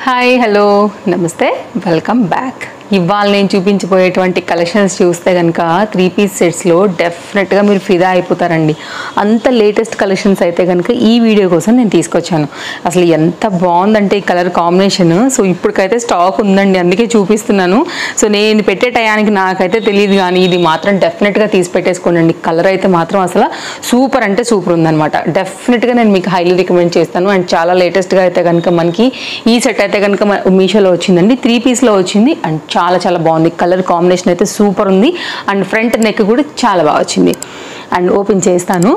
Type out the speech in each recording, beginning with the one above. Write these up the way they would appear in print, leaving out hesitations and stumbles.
Hi hello నమస్తే welcome back. ఇవాళ నేను చూపించబోయేటువంటి కలెక్షన్స్ చూస్తే కనుక 3-piece సెట్స్లో డెఫినెట్గా మీరు ఫిదా అయిపోతారండి. అంత లేటెస్ట్ కలెక్షన్స్ అయితే కనుక ఈ వీడియో కోసం నేను తీసుకొచ్చాను. అసలు ఎంత బాగుందంటే ఈ కలర్ కాంబినేషన్. సో ఇప్పటికైతే స్టాక్ ఉందండి, అందుకే చూపిస్తున్నాను. సో నేను పెట్టే టయానికి నాకైతే తెలియదు, కానీ ఇది మాత్రం డెఫినెట్గా తీసి పెట్టేసుకోండి. కలర్ అయితే మాత్రం అసలు సూపర్ అంటే సూపర్ ఉందన్నమాట. డెఫినెట్గా నేను మీకు హైలీ రికమెండ్ చేస్తాను. అండ్ చాలా లేటెస్ట్గా అయితే కనుక మనకి ఈ సెట్ అయితే కనుక మీషోలో వచ్చిందండి. 3-pieceలో వచ్చింది అండ్ చాలా చాలా బాగుంది. కలర్ కాంబినేషన్ అయితే సూపర్ ఉంది. అండ్ ఫ్రంట్ నెక్ కూడా చాలా బాగా వచ్చింది. అండ్ ఓపెన్ చేస్తాను.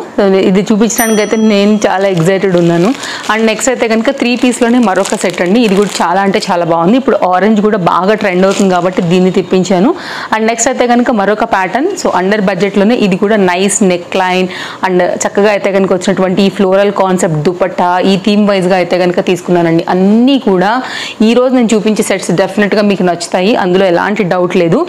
ఇది చూపించడానికి అయితే నేను చాలా ఎగ్జైటెడ్ ఉన్నాను. అండ్ నెక్స్ట్ అయితే కనుక 3-pieceలోనే మరొక సెట్ అండి. ఇది కూడా చాలా అంటే చాలా బాగుంది. ఇప్పుడు ఆరెంజ్ కూడా బాగా ట్రెండ్ అవుతుంది కాబట్టి దీన్ని తెప్పించాను. అండ్ నెక్స్ట్ అయితే కనుక మరొక ప్యాటర్న్. సో అండర్ బడ్జెట్లోనే ఇది కూడా నైస్ నెక్ లైన్ అండ్ చక్కగా అయితే కనుక వచ్చినటువంటి ఈ ఫ్లోరల్ కాన్సెప్ట్ దుపట్టా ఈ థీమ్ వైజ్గా అయితే కనుక తీసుకున్నానండి. అన్నీ కూడా ఈరోజు నేను చూపించే సెట్స్ డెఫినెట్గా మీకు నచ్చుతాయి, అందులో ఎలాంటి డౌట్ లేదు.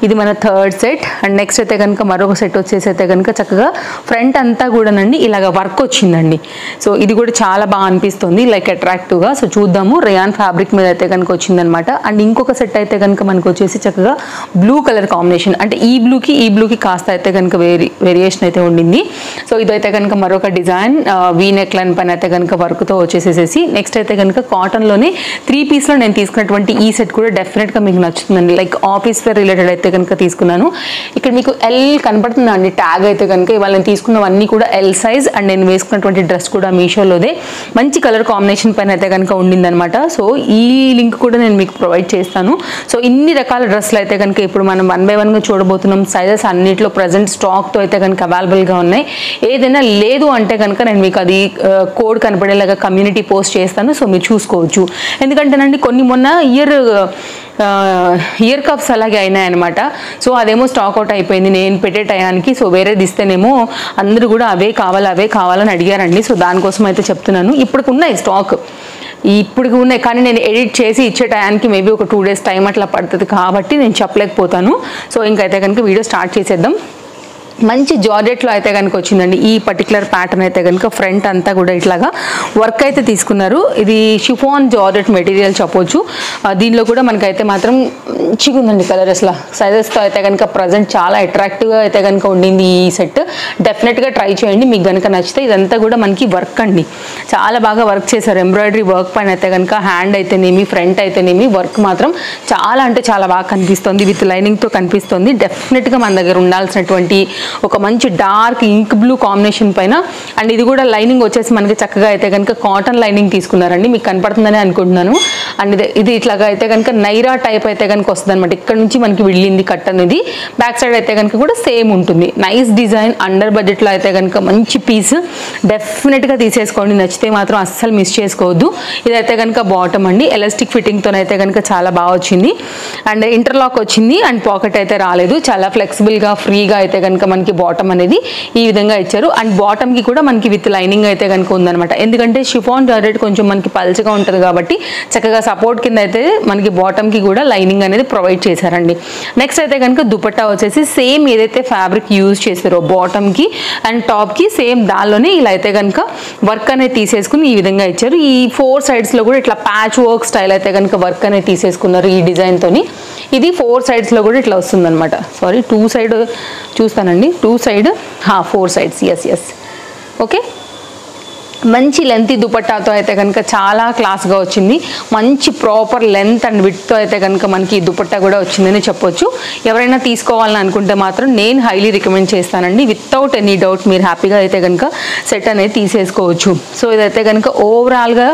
ఇది మన థర్డ్ సెట్. అండ్ నెక్స్ట్ అయితే కనుక మరొక సెట్ వచ్చేసి అయితే కనుక చక్కగా ఫ్రంట్ అంతా కూడానండి ఇలాగ వర్క్ వచ్చిందండి. సో ఇది కూడా చాలా బాగా అనిపిస్తుంది, లైక్ అట్రాక్టివ్గా. సో చూద్దాము. రేయాన్ ఫ్యాబ్రిక్ మీద అయితే కనుక వచ్చిందనమాట. అండ్ ఇంకొక సెట్ అయితే కనుక మనకు వచ్చేసి చక్కగా బ్లూ కలర్ కాంబినేషన్, అంటే ఈ బ్లూకి కాస్త అయితే కనుక వేరియేషన్ అయితే ఉండింది. సో ఇదైతే కనుక మరొక డిజైన్ వీ నెక్ లైన్ పైన అయితే కనుక వర్క్తో వచ్చేసేసి నెక్స్ట్ అయితే కనుక కాటన్లోనే 3-pieceలో నేను తీసుకున్నటువంటి ఈ సెట్ కూడా డెఫినెట్గా మీకు నచ్చుతుందండి. లైక్ ఆఫీస్ వేర్ రిలేటెడ్ అయితే కనుక తీసుకున్నాను. ఇక్కడ మీకు ఎల్ కనపడుతుందండి ట్యాగ్ అయితే కనుక. ఇవాళ నేను తీసుకున్నవన్నీ కూడా ఎల్ సైజ్. అండ్ నేను వేసుకున్నటువంటి డ్రెస్ కూడా మీషోలోదే మంచి కలర్ కాంబినేషన్ పైన అయితే కనుక ఉండిందనమాట. సో ఈ లింక్ కూడా నేను మీకు ప్రొవైడ్ చేస్తాను. సో ఇన్ని రకాల డ్రెస్సులు అయితే కనుక ఇప్పుడు మనం 1 by 1గా చూడబోతున్నాం. సైజెస్ అన్నిట్లో ప్రజెంట్ స్టాక్తో అయితే కనుక అవైలబుల్గా ఉన్నాయి. ఏదైనా లేదు అంటే కనుక నేను మీకు అది కోడ్ కనపడేలాగా కమ్యూనిటీ పోస్ట్ చేస్తాను. సో మీరు చూసుకోవచ్చు. ఎందుకంటేనండి కొన్ని మొన్న ఇయర్ కప్స్ అలాగే అయినాయన్నమాట. సో అదేమో స్టాక్ అవుట్ అయిపోయింది నేను పెట్టే టయానికి. సో వేరేది ఇస్తేనేమో అందరూ కూడా అవే కావాలని అడిగారండి. సో దానికోసం అయితే చెప్తున్నాను. ఇప్పటికి ఉన్నాయి స్టాక్, ఇప్పటికి ఉన్నాయి, కానీ నేను ఎడిట్ చేసి ఇచ్చే టయానికి మేబీ ఒక 2 days టైం అట్లా పడుతుంది కాబట్టి నేను చెప్పలేకపోతాను. సో ఇంకైతే కనుక వీడియో స్టార్ట్ చేసేద్దాం. మంచి జార్జెట్లో అయితే కనుక వచ్చిందండి ఈ పర్టికులర్ ప్యాటర్న్. అయితే కనుక ఫ్రంట్ అంతా కూడా ఇట్లాగా వర్క్ అయితే తీసుకున్నారు. ఇది షిఫాన్ జార్జెట్ మెటీరియల్ చెప్పొచ్చు. దీనిలో కూడా మనకైతే మాత్రం మంచిగా ఉందండి కలర్. అసలు సైజెస్తో అయితే కనుక ప్రజెంట్ చాలా అట్రాక్టివ్గా అయితే కనుక ఉండింది ఈ సెట్. డెఫినెట్గా ట్రై చేయండి మీకు కనుక నచ్చితే. ఇదంతా కూడా మనకి వర్క్ అండి, చాలా బాగా వర్క్ చేశారు. ఎంబ్రాయిడరీ వర్క్ పైన అయితే కనుక హ్యాండ్ అయితేనేమి ఫ్రంట్ అయితేనేమి వర్క్ మాత్రం చాలా అంటే చాలా బాగా కనిపిస్తుంది. విత్ లైనింగ్తో కనిపిస్తుంది. డెఫినెట్గా మన దగ్గర ఉండాల్సినటువంటి ఒక మంచి డార్క్ ఇంక్ బ్లూ కాంబినేషన్ పైన. అండ్ ఇది కూడా లైనింగ్ వచ్చేసి మనకి చక్కగా అయితే కనుక కాటన్ లైనింగ్ తీసుకున్నారండి. మీకు కనపడుతుందని అనుకుంటున్నాను. అండ్ ఇది ఇట్లాగా అయితే కనుక నైరా టైప్ అయితే కనుక వస్తుంది అనమాట. ఇక్కడ నుంచి మనకి వెళ్ళింది కట్ అనేది. బ్యాక్ సైడ్ అయితే కనుక కూడా సేమ్ ఉంటుంది. Nice design. అండర్ బడ్జెట్లో అయితే కనుక మంచి పీస్. డెఫినెట్గా తీసేసుకోండి, నచ్చితే మాత్రం అస్సలు మిస్ చేసుకోవద్దు. ఇదైతే కనుక బాటమ్ అండి. ఎలాస్టిక్ ఫిట్టింగ్తో అయితే కనుక చాలా బాగా వచ్చింది. అండ్ ఇంటర్లాక్ వచ్చింది. అండ్ పాకెట్ అయితే రాలేదు. చాలా ఫ్లెక్సిబుల్గా ఫ్రీగా అయితే కనుక మనకి బాటమ్ అనేది ఈ విధంగా ఇచ్చారు. అండ్ బాటమ్ కి కూడా మనకి విత్ లైనింగ్ అయితే కనుక ఉందన్నమాట. ఎందుకంటే షిఫాన్ జార్జెట్ కొంచెం మనకి పల్చగా ఉంటుంది కాబట్టి చక్కగా సపోర్ట్ కింద అయితే మనకి బాటమ్ కి కూడా లైనింగ్ అనేది ప్రొవైడ్ చేశారండి. నెక్స్ట్ అయితే కనుక దుపట్టా వచ్చేసి సేమ్ ఏదైతే ఫ్యాబ్రిక్ యూజ్ చేశారో బాటమ్ కి అండ్ టాప్ కి సేమ్ దానిలోనే ఇలా అయితే కనుక వర్క్ అనేది తీసేసుకుని ఈ విధంగా ఇచ్చారు. ఈ 4 sides లో కూడా ఇట్లా ప్యాచ్ వర్క్ స్టైల్ అయితే కనుక వర్క్ అనేది తీసేసుకున్నారు ఈ డిజైన్ తోని. ఇది 4 sides లో కూడా ఇట్లా వస్తుంది అనమాట. సారీ 2 side చూస్తానండి. 2 side 4 sides. Yes okay. మంచి లెంత్ దుపట్టాతో అయితే కనుక చాలా క్లాస్గా వచ్చింది. మంచి ప్రాపర్ లెంత్ అండ్ విడ్త్తో అయితే కనుక మనకి దుపట్టా కూడా వచ్చిందని చెప్పొచ్చు. ఎవరైనా తీసుకోవాలని అనుకుంటే మాత్రం నేను హైలీ రికమెండ్ చేస్తానండి. వితౌట్ ఎనీ డౌట్ మీరు హ్యాపీగా అయితే కనుక సెట్ అనేది తీసేసుకోవచ్చు. సో ఇదైతే కనుక ఓవరాల్గా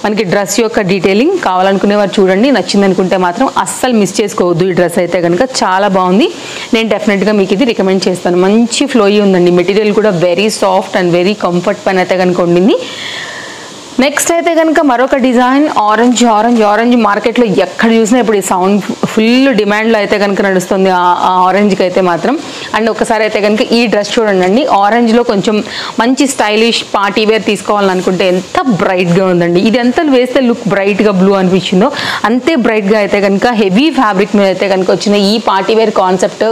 మనకి డ్రెస్ యొక్క డీటెయిలింగ్. కావాలనుకునే వారు చూడండి, నచ్చింది అనుకుంటే మాత్రం అస్సలు మిస్ చేసుకోవద్దు. ఈ డ్రెస్ అయితే కనుక చాలా బాగుంది. నేను డెఫినెట్గా మీకు ఇది రికమెండ్ చేస్తాను. మంచి ఫ్లోయి ఉందండి. మెటీరియల్ కూడా very soft and very comfort పైన అయితే కనుక ఉండింది. నెక్స్ట్ అయితే కనుక మరొక డిజైన్ ఆరెంజ్ మార్కెట్లో ఎక్కడ చూసినా ఇప్పుడు ఈ సౌండ్ ఫుల్ డిమాండ్లో అయితే కనుక నడుస్తుంది ఆ ఆరెంజ్కి అయితే మాత్రం. అండ్ ఒకసారి అయితే కనుక ఈ డ్రెస్ చూడండి. ఆరెంజ్లో కొంచెం మంచి స్టైలిష్ పార్టీ వేర్ తీసుకోవాలనుకుంటే ఎంత బ్రైట్గా ఉందండి. ఇది ఎంత వేస్తే లుక్ బ్రైట్గా బ్లూ అనిపించిందో అంతే బ్రైట్గా అయితే కనుక హెవీ ఫ్యాబ్రిక్ మీద అయితే కనుక వచ్చిన ఈ పార్టీ వేర్ కాన్సెప్ట్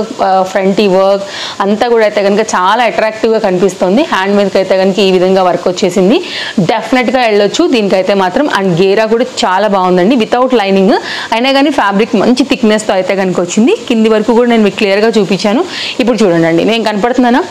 ఫ్రంట్ ఈ వర్క్ అంతా కూడా అయితే కనుక చాలా అట్రాక్టివ్గా కనిపిస్తుంది. హ్యాండ్ మీదకి అయితే కనుక ఈ విధంగా వర్క్ వచ్చేసింది. డెఫినెట్గా వెళ్ళొచ్చు దీనికైతే మాత్రం. అండ్ గేరా కూడా చాలా బాగుందండి, వితౌట్ లైనింగ్ అయినా కానీ ఫ్యాబ్రిక్ మంచి థిక్నెస్తో అయితే కనుక వచ్చింది. కింది వరకు కూడా నేను మీకు క్లియర్గా చూపించాను. ఇప్పుడు చూడండి, నేను కనపడుతున్నానా?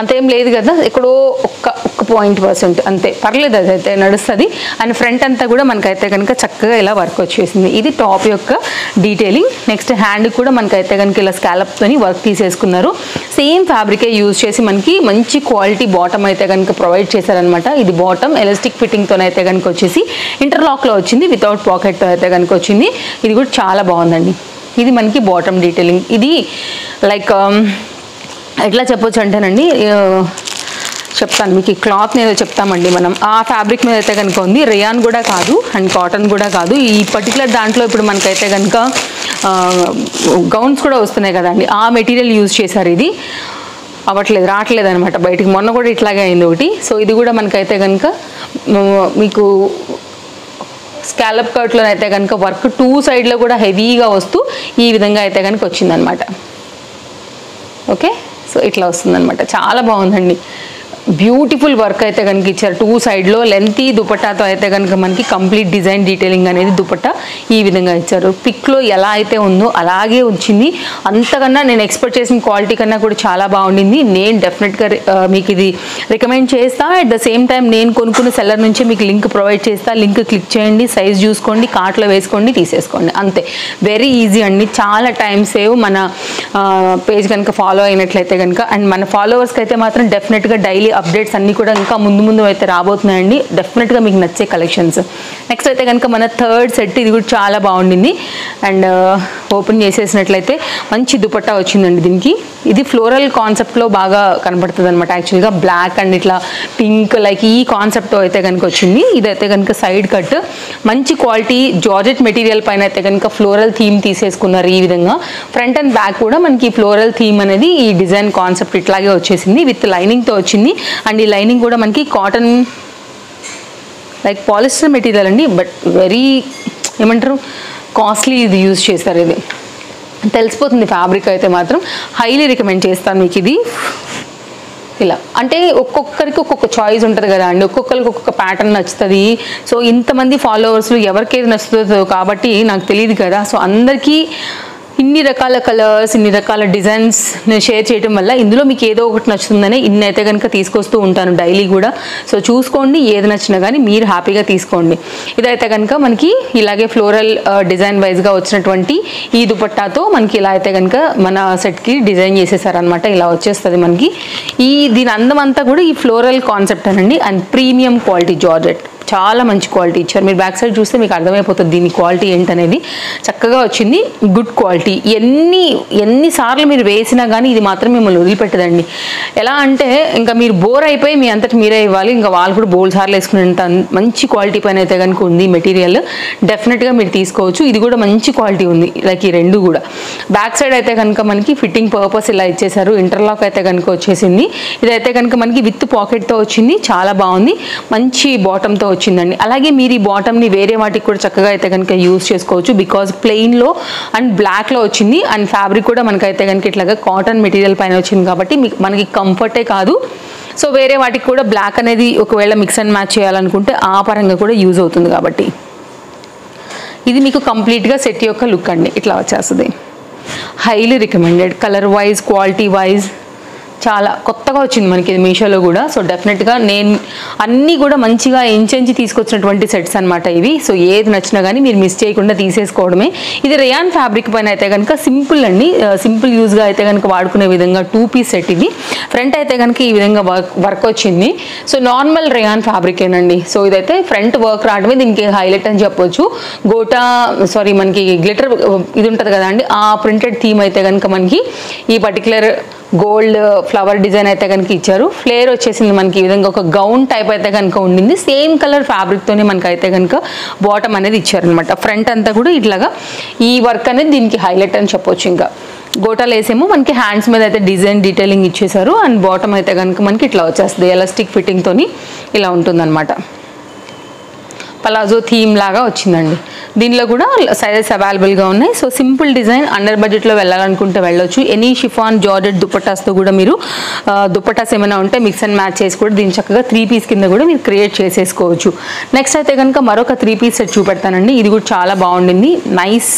అంతేం లేదు కదా, ఎక్కడో ఒక్క 0.% అంతే, పర్లేదు, అదైతే నడుస్తుంది. అండ్ ఫ్రంట్ అంతా కూడా మనకైతే కనుక చక్కగా ఇలా వర్క్ వచ్చేసింది. ఇది టాప్ యొక్క డీటెయిలింగ్. నెక్స్ట్ హ్యాండ్ కూడా మనకైతే కనుక ఇలా స్కాలప్తోని వర్క్ తీసేసుకున్నారు. సేమ్ ఫ్యాబ్రికే యూజ్ చేసి మనకి మంచి క్వాలిటీ బాటమ్ అయితే కనుక ప్రొవైడ్ చేశారనమాట. ఇది బాటమ్ ఎలాస్టిక్ ఫిట్టింగ్తోనైతే కనుక వచ్చేసి ఇంటర్లాక్లో వచ్చింది, వితౌట్ పాకెట్తో అయితే కనుక వచ్చింది. ఇది కూడా చాలా బాగుందండి. ఇది మనకి బాటమ్ డీటెయిలింగ్. ఇది లైక్ ఎట్లా చెప్పొచ్చు అంటేనండి, చెప్తాను మీకు, ఈ క్లాత్ మీద చెప్తామండి మనం. ఆ ఫ్యాబ్రిక్ మీద అయితే కనుక ఉంది, రేయాన్ కూడా కాదు అండ్ కాటన్ కూడా కాదు. ఈ పర్టికులర్ దాంట్లో ఇప్పుడు మనకైతే కనుక గౌన్స్ కూడా వస్తున్నాయి కదండి, ఆ మెటీరియల్ యూజ్ చేశారు. ఇది రావట్లేదు అనమాట బయటికి. మొన్న కూడా ఇట్లాగే అయింది ఒకటి. సో ఇది కూడా మనకైతే కనుక మీకు స్కాలప్ కట్లో అయితే కనుక వర్క్ 2 సైడ్లో కూడా హెవీగా వస్తూ ఈ విధంగా అయితే కనుక వచ్చిందనమాట. ఓకే, సో ఇట్లా వస్తుందన్నమాట. చాలా బాగుందండి, బ్యూటిఫుల్ వర్క్ అయితే కనుక ఇచ్చారు. 2 సైడ్లో లెంతీ దుపట్టాతో అయితే కనుక మనకి కంప్లీట్ డిజైన్ డీటెయిలింగ్ అనేది దుపట్టా ఈ విధంగా ఇచ్చారు. పిక్లో ఎలా అయితే ఉందో అలాగే వచ్చింది. అంతకన్నా నేను ఎక్స్పెక్ట్ చేసిన క్వాలిటీ కన్నా కూడా చాలా బాగుండింది. నేను డెఫినెట్గా మీకు ఇది రికమెండ్ చేస్తా. అట్ ద సేమ్ టైం నేను కొనుక్కున్న సెల్లర్ నుంచే మీకు లింక్ ప్రొవైడ్ చేస్తా. లింక్ క్లిక్ చేయండి, సైజ్ చూసుకోండి, కార్ట్లో వేసుకోండి, తీసేసుకోండి, అంతే. వెరీ ఈజీ అండి, చాలా టైం సేవ్. మన పేజ్ కనుక ఫాలో అయినట్లయితే కనుక. అండ్ మన ఫాలోవర్స్కి అయితే మాత్రం డెఫినెట్గా డైలీ అప్డేట్స్ అన్నీ కూడా ఇంకా ముందు అయితే రాబోతున్నాయండి. డెఫినెట్గా మీకు నచ్చే కలెక్షన్స్. నెక్స్ట్ అయితే కనుక మన థర్డ్ సెట్. ఇది కూడా చాలా బాగుండింది. అండ్ ఓపెన్ చేసేసినట్లయితే మంచి దుపట్టా వచ్చిందండి దీనికి. ఇది ఫ్లోరల్ కాన్సెప్ట్లో బాగా కనబడుతుంది అనమాట. యాక్చువల్గా బ్లాక్ అండ్ ఇట్లా పింక్ లైక్ ఈ కాన్సెప్ట్తో అయితే కనుక వచ్చింది. ఇదైతే కనుక సైడ్ కట్, మంచి క్వాలిటీ జార్జెట్ మెటీరియల్ పైన అయితే కనుక ఫ్లోరల్ థీమ్ తీసేసుకున్నారు ఈ విధంగా. ఫ్రంట్ అండ్ బ్యాక్ కూడా మనకి ఫ్లోరల్ థీమ్ అనేది ఈ డిజైన్ కాన్సెప్ట్ ఇట్లాగే వచ్చేసింది, విత్ లైనింగ్తో వచ్చింది. అండ్ ఈ లైనింగ్ కూడా మనకి కాటన్ లైక్ పాలిస్టర్ మెటీరియల్ అండి, బట్ వెరీ ఏమంటారు కాస్ట్లీ ఇది యూజ్ చేస్తారు. ఇది తెలిసిపోతుంది ఫ్యాబ్రిక్ అయితే మాత్రం. హైలీ రికమెండ్ చేస్తాను మీకు ఇది. ఇలా అంటే ఒక్కొక్కరికి ఒక్కొక్క చాయిస్ ఉంటుంది కదా అండి, ఒక్కొక్కరికి ఒక్కొక్క ప్యాటర్న్ నచ్చుతుంది. సో ఇంతమంది ఫాలోవర్స్లో ఎవరికేది నచ్చుతుందో కాబట్టి నాకు తెలియదు కదా. సో అందరికీ ఇన్ని రకాల కలర్స్, ఇన్ని రకాల డిజైన్స్ నేను షేర్ చేయడం వల్ల ఇందులో మీకు ఏదో ఒకటి నచ్చుతుందని ఇన్ని అయితే కనుక తీసుకొస్తూ ఉంటాను డైలీ కూడా. సో చూసుకోండి, ఏది నచ్చినా కానీ మీరు హ్యాపీగా తీసుకోండి. ఇదైతే కనుక మనకి ఇలాగే ఫ్లోరల్ డిజైన్ వైజ్గా వచ్చినటువంటి ఈ దుపట్టాతో మనకి ఇలా అయితే కనుక మన సెట్కి డిజైన్ చేసేసారనమాట. ఇలా వచ్చేస్తుంది మనకి. దీని అందం అంతా కూడా ఈ ఫ్లోరల్ కాన్సెప్ట్ అనండి. అండ్ ప్రీమియం క్వాలిటీ జార్జెట్, చాలా మంచి క్వాలిటీ ఇచ్చారు. మీరు బ్యాక్ సైడ్ చూస్తే మీకు అర్థమైపోతుంది దీని క్వాలిటీ ఏంటనేది. చక్కగా వచ్చింది, గుడ్ క్వాలిటీ. ఎన్నిసార్లు మీరు వేసినా కానీ ఇది మాత్రం మిమ్మల్ని వదిలిపెట్టదండి. ఎలా అంటే ఇంకా మీరు బోర్ అయిపోయి మీ అంతటి మీరే ఇవ్వాలి, ఇంకా వాళ్ళు కూడా బోల్ సార్లు వేసుకునేంత మంచి క్వాలిటీ పైన అయితే కనుక ఉంది మెటీరియల్. డెఫినెట్గా మీరు తీసుకోవచ్చు. ఇది కూడా మంచి క్వాలిటీ ఉంది, లైక్ ఈ రెండు కూడా. బ్యాక్ సైడ్ అయితే కనుక మనకి ఫిట్టింగ్ పర్పస్ ఇలా ఇచ్చేసారు. ఇంటర్లాక్ అయితే కనుక వచ్చేసింది. ఇదైతే కనుక మనకి విత్ పాకెట్తో వచ్చింది, చాలా బాగుంది. మంచి బాటమ్తో వచ్చిందండి. అలాగే మీరు ఈ బాటమ్ని వేరే వాటికి కూడా చక్కగా అయితే కనుక యూజ్ చేసుకోవచ్చు. బికాజ్ ప్లెయిన్లో అండ్ బ్లాక్లో వచ్చింది. అండ్ ఫ్యాబ్రిక్ కూడా మనకైతే కనుక ఇట్లాగా కాటన్ మెటీరియల్ పైన వచ్చింది కాబట్టి మనకి కంఫర్టే కాదు. సో వేరే వాటికి కూడా బ్లాక్ అనేది ఒకవేళ మిక్స్ అండ్ మ్యాచ్ చేయాలనుకుంటే ఆ పరంగా కూడా యూజ్ అవుతుంది కాబట్టి. ఇది మీకు కంప్లీట్గా సెట్ యొక్క లుక్ అండి, ఇట్లా వచ్చేస్తుంది. Highly recommended, colour wise, quality wise చాలా కొత్తగా వచ్చింది మనకి ఇది మీషోలో కూడా. సో డెఫినెట్గా నేను అన్నీ కూడా మంచిగా ఎంచి తీసుకొచ్చినటువంటి సెట్స్ అనమాట ఇవి. సో ఏది నచ్చినా కానీ మీరు మిస్ చేయకుండా తీసేసుకోవడమే. ఇది రేయాన్ ఫ్యాబ్రిక్ పైన అయితే కనుక సింపుల్ అండి, సింపుల్ యూజ్గా అయితే కనుక వాడుకునే విధంగా 2 పీస్ సెట్ ఇది. ఫ్రంట్ అయితే కనుక ఈ విధంగా వర్క్ వచ్చింది. సో నార్మల్ రేయాన్ ఫ్యాబ్రికేనండి. సో ఇదైతే ఫ్రంట్ వర్క్ రావడమే దీనికి హైలైట్ అని చెప్పొచ్చు. మనకి గ్లిటర్ ఇది ఉంటుంది కదా అండి, ఆ ప్రింటెడ్ థీమ్ అయితే కనుక మనకి ఈ పర్టికులర్ గోల్డ్ ఫ్లవర్ డిజైన్ అయితే కనుక ఇచ్చారు. ఫ్లేర్ వచ్చేసింది మనకి ఈ విధంగా ఒక గౌన్ టైప్ అయితే కనుక ఉండింది. సేమ్ కలర్ ఫ్యాబ్రిక్తోనే మనకి అయితే కనుక బాటమ్ అనేది ఇచ్చారనమాట. ఫ్రంట్ అంతా కూడా ఇట్లాగా ఈ వర్క్ అనేది దీనికి హైలైట్ అని చెప్పొచ్చు. ఇంకా గోటాలు వేసేమో మనకి హ్యాండ్స్ మీద అయితే డిజైన్ డీటెయిలింగ్ ఇచ్చేసారు. అండ్ బాటమ్ అయితే కనుక మనకి ఇట్లా వచ్చేస్తుంది, ఎలాస్టిక్ ఫిట్టింగ్తోని ఇలా ఉంటుందన్నమాట. పలాజో థీమ్ లాగా వచ్చిందండి. దీనిలో కూడా సైజెస్ అవైలబుల్గా ఉన్నాయి. సో సింపుల్ డిజైన్, అండర్ బడ్జెట్లో వెళ్ళాలనుకుంటే వెళ్ళొచ్చు. ఎనీ షిఫాన్ జార్జెట్ దుపట్టాస్తో కూడా మీరు దుపట్టాస్ ఏమైనా ఉంటే మిక్స్ అండ్ మ్యాచ్ చేసి కూడా దీన్ని చక్కగా 3 పీస్ కింద కూడా మీరు క్రియేట్ చేసేసుకోవచ్చు. నెక్స్ట్ అయితే కనుక మరొక 3 పీస్ సెట్ చూపెడతానండి. ఇది కూడా చాలా బాగుండింది. నైస్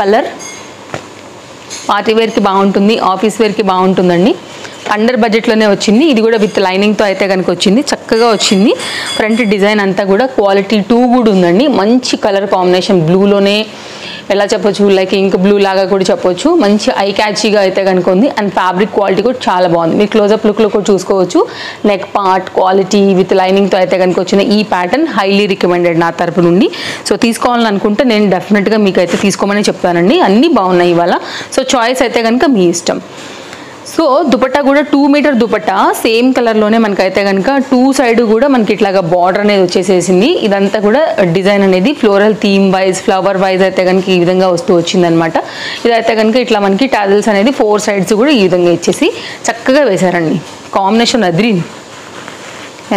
కలర్, పార్టీ వేర్కి బాగుంటుంది, ఆఫీస్ వేర్కి బాగుంటుందండి. అండర్ బడ్జెట్లోనే వచ్చింది. ఇది కూడా విత్ లైనింగ్తో అయితే కనుక వచ్చింది, చక్కగా వచ్చింది. ఫ్రంట్ డిజైన్ అంతా కూడా క్వాలిటీ 2 కూడా ఉందండి. మంచి కలర్ కాంబినేషన్, బ్లూలోనే ఎలా చెప్పొచ్చు, లైక్ ఇంక్ బ్లూ లాగా కూడా చెప్పొచ్చు. మంచి ఐ క్యాచీగా అయితే కనుక ఉంది. అండ్ ఫ్యాబ్రిక్ క్వాలిటీ కూడా చాలా బాగుంది. మీరు క్లోజప్ లుక్లో కూడా చూసుకోవచ్చు. నెక్ పార్ట్ క్వాలిటీ విత్ లైనింగ్తో అయితే కనుక వచ్చిన ఈ ప్యాటర్న్ హైలీ రికమెండెడ్ నా తరపు నుండి. సో తీసుకోవాలని అనుకుంటే నేను డెఫినెట్గా మీకు అయితే తీసుకోమని చెప్తానండి. అన్నీ బాగున్నాయి ఇవాళ. సో చాయిస్ అయితే కనుక మీ ఇష్టం. సో దుపట్టా కూడా 2 మీటర్ దుపట్టా, సేమ్ కలర్లోనే మనకైతే కనుక 2 సైడ్ కూడా మనకి ఇట్లాగా బార్డర్ అనేది వచ్చేసేసింది. ఇదంతా కూడా డిజైన్ అనేది floral theme wise, flower wise అయితే కనుక ఈ విధంగా వస్తూ వచ్చిందనమాట. ఇదైతే కనుక ఇట్లా మనకి టాజిల్స్ అనేది 4 సైడ్స్ కూడా ఈ విధంగా ఇచ్చేసి చక్కగా వేశారండి. కాంబినేషన్ అదిరింది,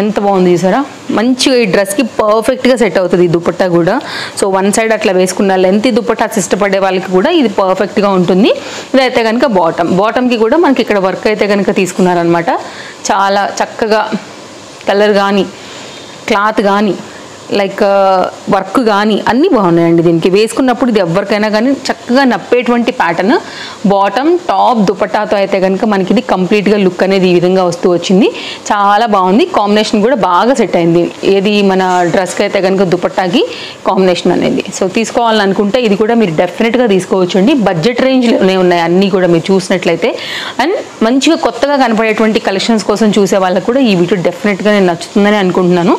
ఎంత బాగుంది చూసారా. మంచిగా ఈ డ్రెస్కి పర్ఫెక్ట్గా సెట్ అవుతుంది ఈ దుపట్టా కూడా. సో 1 సైడ్ అట్లా వేసుకున్న లెంత్ దుపట్టాస్ ఇష్టపడే వాళ్ళకి కూడా ఇది పర్ఫెక్ట్గా ఉంటుంది. ఇదైతే కనుక బాటమ్కి కూడా మనకి ఇక్కడ వర్క్ అయితే కనుక తీసుకున్నారనమాట. చాలా చక్కగా కలర్ కానీ, క్లాత్ కానీ, లైక్ వర్క్ కానీ అన్నీ బాగున్నాయండి. దీనికి వేసుకున్నప్పుడు ఇది ఎవరికైనా కానీ చక్కగా నప్పేటువంటి ప్యాటర్న్. బాటమ్ టాప్ దుపట్టాతో అయితే కనుక మనకి ఇది కంప్లీట్గా లుక్ అనేది ఈ విధంగా వస్తూ వచ్చింది. చాలా బాగుంది. కాంబినేషన్ కూడా బాగా సెట్ అయింది. ఏది మన డ్రెస్కి అయితే కనుక దుపట్టాకి కాంబినేషన్ అనేది. సో తీసుకోవాలనుకుంటే ఇది కూడా మీరు డెఫినెట్గా తీసుకోవచ్చు అండి. బడ్జెట్ రేంజ్లోనే ఉన్నాయి అన్నీ కూడా మీరు చూసినట్లయితే. అండ్ మంచిగా కొత్తగా కనపడేటువంటి కలెక్షన్స్ కోసం చూసే వాళ్ళకు కూడా ఈ వీడియో డెఫినెట్గా నేను నచ్చుతుందని అనుకుంటున్నాను.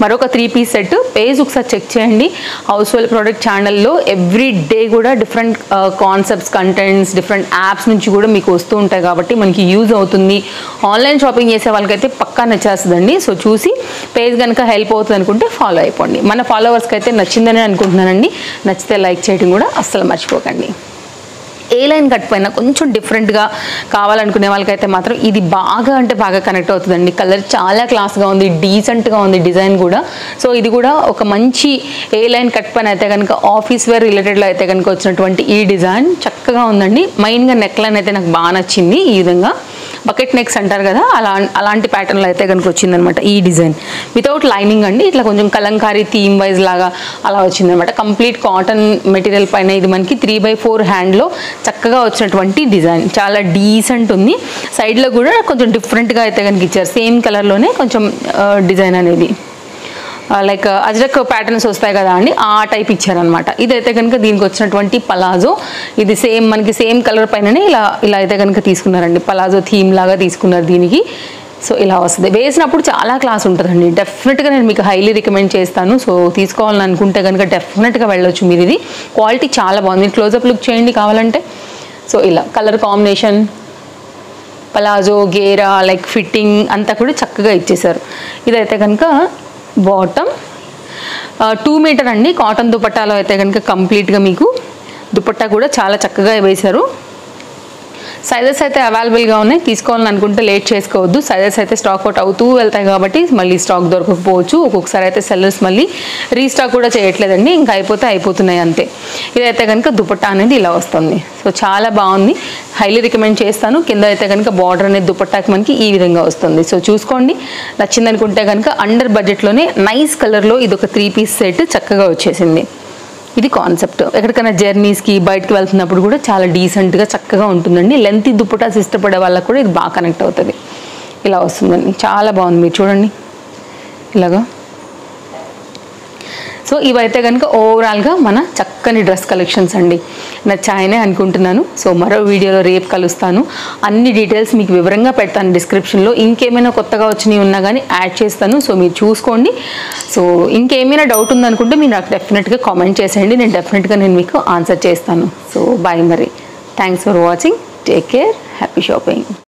మరొక 3 పీస్ సెట్ పేజ్ ఒకసారి చెక్ చేయండి. హౌస్ హోల్డ్ ప్రోడక్ట్ ఛానల్లో ఎవ్రీ డే కూడా different concepts, contents, different apps నుంచి కూడా మీకు వస్తూ ఉంటాయి కాబట్టి మనకి యూజ్ అవుతుంది. ఆన్లైన్ షాపింగ్ చేసే వాళ్ళకైతే పక్కా నచ్చేస్తుందండి. సో చూసి పేజ్ కనుక హెల్ప్ అవుతుంది అనుకుంటే ఫాలో అయిపోండి. మన ఫాలోవర్స్కి అయితే నచ్చిందని అనుకుంటున్నానండి. నచ్చితే లైక్ చేయడం కూడా అస్సలు మర్చిపోకండి. ఏ లైన్ కట్ పైన కొంచెం డిఫరెంట్గా కావాలనుకునే వాళ్ళకైతే మాత్రం ఇది బాగా అంటే బాగా కనెక్ట్ అవుతుందండి. కలర్ చాలా క్లాస్గా ఉంది, డీసెంట్గా ఉంది డిజైన్ కూడా. సో ఇది కూడా ఒక మంచి ఏ లైన్ కట్ పైన అయితే కనుక ఆఫీస్ వేర్ రిలేటెడ్లో అయితే కనుక వచ్చినటువంటి ఈ డిజైన్ చక్కగా ఉందండి. మెయిన్గా నెక్ లైన్ అయితే నాకు బాగా నచ్చింది. ఈ విధంగా బకెట్ నెక్స్ అంటారు కదా, అలాంటి ప్యాటర్న్లో అయితే కనుక వచ్చిందనమాట ఈ డిజైన్. వితౌట్ లైనింగ్ అండి, ఇట్లా కొంచెం కలంకారీ థీమ్ వైజ్ లాగా అలా వచ్చిందనమాట. కంప్లీట్ కాటన్ మెటీరియల్ పైన ఇది మనకి 3/4 హ్యాండ్లో చక్కగా వచ్చినటువంటి డిజైన్. చాలా డీసెంట్ ఉంది. సైడ్లో కూడా కొంచెం డిఫరెంట్గా అయితే కనుక ఇచ్చారు. సేమ్ కలర్లోనే కొంచెం డిజైన్ అనేది లైక్ అజ్రక్ ప్యాటర్న్స్ వస్తాయి కదా అండి, ఆ టైప్ ఇచ్చారనమాట. ఇదైతే కనుక దీనికి వచ్చినటువంటి పలాజో. ఇది సేమ్ మనకి సేమ్ కలర్ పైననే ఇలా అయితే కనుక తీసుకున్నారండి. పలాజో థీమ్ లాగా తీసుకున్నారు దీనికి. సో ఇలా వస్తుంది. వేసినప్పుడు చాలా క్లాస్ ఉంటుందండి. డెఫినెట్గా నేను మీకు హైలీ రికమెండ్ చేస్తాను. సో తీసుకోవాలని అనుకుంటే కనుక డెఫినెట్గా వెళ్ళొచ్చు మీరు. ఇది క్వాలిటీ చాలా బాగుంది. మీరు క్లోజప్ లుక్ చేయండి కావాలంటే. సో ఇలా కలర్ కాంబినేషన్, పలాజో, గేరా, లైక్ ఫిట్టింగ్ అంతా కూడా చక్కగా ఇచ్చేసారు. ఇదైతే కనుక బాటమ్ 2 మీటర్ అండి. కాటన్ దుపట్టాలో అయితే కనుక కంప్లీట్గా మీకు దుపట్టా కూడా చాలా చక్కగా వేశారు. సైజెస్ అయితే అవైలబుల్గా ఉన్నాయి. తీసుకోవాలని అనుకుంటే లేట్ చేసుకోవద్దు. సైజెస్ అయితే స్టాక్ అవుట్ అవుతూ వెళ్తాయి కాబట్టి మళ్ళీ స్టాక్ దొరకకపోవచ్చు. ఒక్కొక్కసారి అయితే సెల్లర్స్ మళ్ళీ రీస్టాక్ కూడా చేయట్లేదండి. ఇంకా అయిపోతున్నాయి అంతే. ఇదైతే కనుక దుపట్టా అనేది ఇలా వస్తుంది. సో చాలా బాగుంది. హైలీ రికమెండ్ చేస్తాను. కింద అయితే కనుక బార్డర్ అనేది దుపట్టాకి మనకి ఈ విధంగా వస్తుంది. సో చూసుకోండి. నచ్చిందనుకుంటే కనుక అండర్ బడ్జెట్లోనే నైస్ కలర్లో ఇది ఒక 3 పీస్ సెట్ చక్కగా వచ్చేసింది. ఇది కాన్సెప్ట్. ఎక్కడికైనా జర్నీస్కి బయటకు వెళ్తున్నప్పుడు కూడా చాలా డీసెంట్గా చక్కగా ఉంటుందండి. లెంత్ దుపట్టాస్ ఇష్టపడే వాళ్ళకు కూడా ఇది బాగా కనెక్ట్ అవుతుంది. ఇలా వస్తుందండి. చాలా బాగుంది. మీరు చూడండి ఇలాగా. సో ఇవైతే కనుక ఓవరాల్గా మన చక్కని డ్రెస్ కలెక్షన్స్ అండి. నచ్చాయనే అనుకుంటున్నాను. సో మరో వీడియోలో రేపు కలుస్తాను. అన్ని డీటెయిల్స్ మీకు వివరంగా పెడతాను డిస్క్రిప్షన్లో. ఇంకేమైనా కొత్తగా వచ్చినవి ఉన్నా కానీ యాడ్ చేస్తాను. సో మీరు చూసుకోండి. సో ఇంకేమైనా డౌట్ ఉందనుకుంటే మీరు నాకు డెఫినెట్గా కామెంట్ చేసేయండి. నేను మీకు ఆన్సర్ చేస్తాను. సో బాయ్ మరి. Thanks for watching. Take care. Happy shopping.